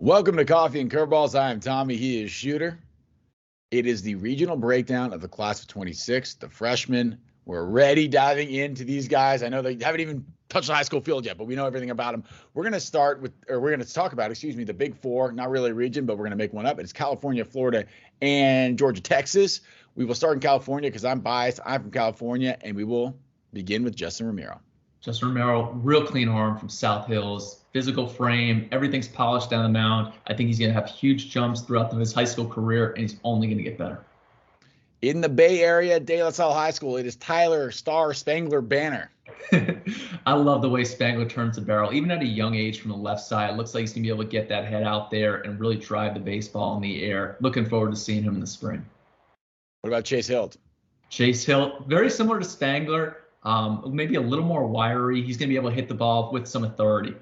Welcome to Coffee and Curveballs. I am Tommy. He is Shooter. It is the regional breakdown of the class of 26, the freshmen. We're already diving into these guys. I know they haven't even touched the high school field yet, but we know everything about them. We're going to talk about, the Big Four, not really a region, but we're going to make one up. It's California, Florida, and Georgia, Texas. We will start in California because I'm biased. I'm from California, and we will begin with Justin Romero. Justin Romero, real clean arm from South Hills, physical frame, everything's polished down the mound. I think he's going to have huge jumps throughout his high school career, and he's only going to get better. In the Bay Area, De La Salle High School, it is Tyler Star Spangler Banner. I love the way Spangler turns the barrel. Even at a young age from the left side, it looks like he's going to be able to get that head out there and really drive the baseball in the air. Looking forward to seeing him in the spring. What about Chase Hilt? Chase Hilt, very similar to Spangler. Maybe a little more wiry. He's going to be able to hit the ball with some authority.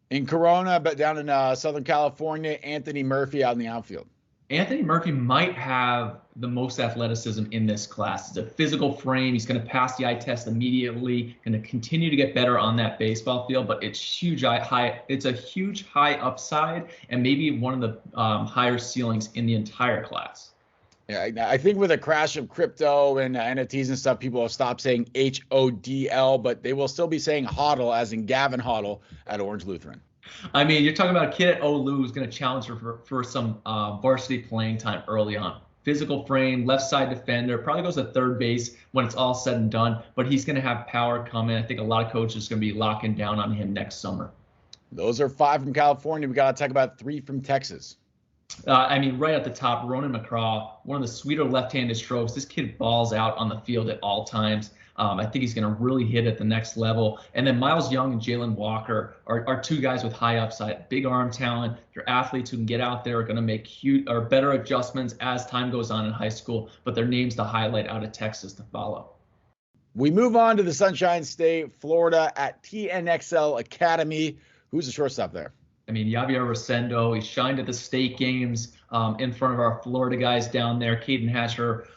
In Corona, but down in Southern California, Anthony Murphy out in the outfield. Anthony Murphy might have the most athleticism in this class. It's a physical frame. He's going to pass the eye test immediately, going to continue to get better on that baseball field, but it's it's a huge high upside and maybe one of the higher ceilings in the entire class. Yeah, I think with a crash of crypto and NFTs and stuff, people have stopped saying HODL, but they will still be saying HODL, as in Gavin HODL at Orange Lutheran. I mean, you're talking about a kid at OLU who's going to challenge for some varsity playing time early on. Physical frame, left side defender, probably goes to third base when it's all said and done, but he's going to have power coming. I think a lot of coaches are going to be locking down on him next summer. Those are 5 from California. We got to talk about 3 from Texas. Right at the top, Ronan McCraw, one of the sweeter left-handed strokes. This kid balls out on the field at all times. I think he's going to really hit at the next level. And then Miles Young and Jalen Walker are 2 guys with high upside, big arm talent. They're athletes who can get out there, are going to make better adjustments as time goes on in high school. But their names to highlight out of Texas to follow. We move on to the Sunshine State, Florida, at TNXL Academy. Who's the shortstop there? I mean, Javier Rosendo, he shined at the state games in front of our Florida guys down there, Caden Hatcher,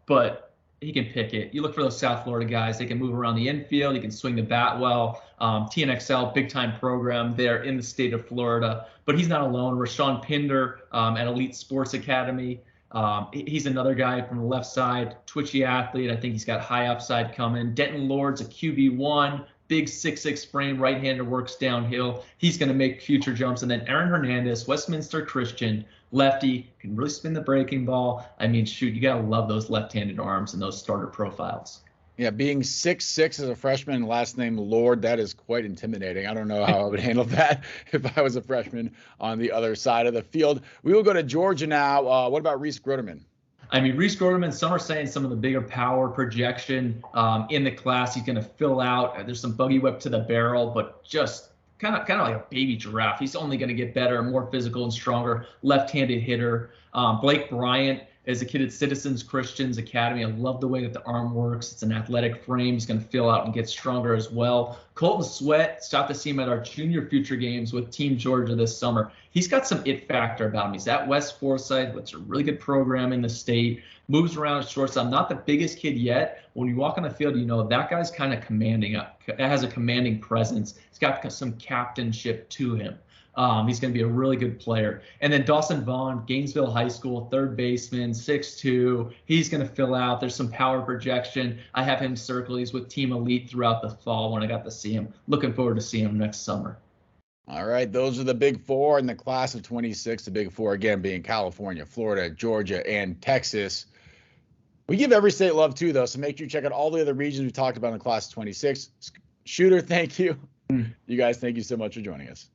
but he can pick it. You look for those South Florida guys. They can move around the infield. He can swing the bat well. TNXL, big-time program there in the state of Florida. But he's not alone. Rashawn Pinder at Elite Sports Academy. He's another guy from the left side, twitchy athlete. I think he's got high upside coming. Denton Lord's a QB1. Big 6'6" frame, right-hander, works downhill. He's going to make future jumps. And then Aaron Hernandez, Westminster Christian, lefty, can really spin the breaking ball. I mean, shoot, you got to love those left-handed arms and those starter profiles. Yeah, being 6'6" as a freshman, last name Lord, that is quite intimidating. I don't know how I would handle that if I was a freshman on the other side of the field. We will go to Georgia now. What about Reese Groteman? I mean, Reese Groteman, some are saying some of the bigger power projection in the class. He's going to fill out. There's some buggy whip to the barrel, but just kind of like a baby giraffe. He's only going to get better, more physical and stronger, left-handed hitter. Blake Bryant is a kid at Citizens Christians Academy. I love the way that the arm works. It's an athletic frame. He's going to fill out and get stronger as well. Colton Sweat, stopped to see him at our junior future games with Team Georgia this summer. He's got some it factor about him. He's at West Forsyth, which is a really good program in the state. Moves around at shortstop. Not the biggest kid yet. When you walk on the field, you know that guy's kind of commanding. Has a commanding presence. He's got some captainship to him. He's going to be a really good player. And then Dawson Vaughn, Gainesville High School, third baseman, 6'2". He's going to fill out. There's some power projection. I have him circled. He's with Team Elite throughout the fall when I got to see him. Looking forward to seeing him next summer. All right, those are the Big Four in the class of 26. The Big Four, again, being California, Florida, Georgia, and Texas. We give every state love, too, though, so make sure you check out all the other regions we talked about in the class of 26. Shooter, thank you. You guys, thank you so much for joining us.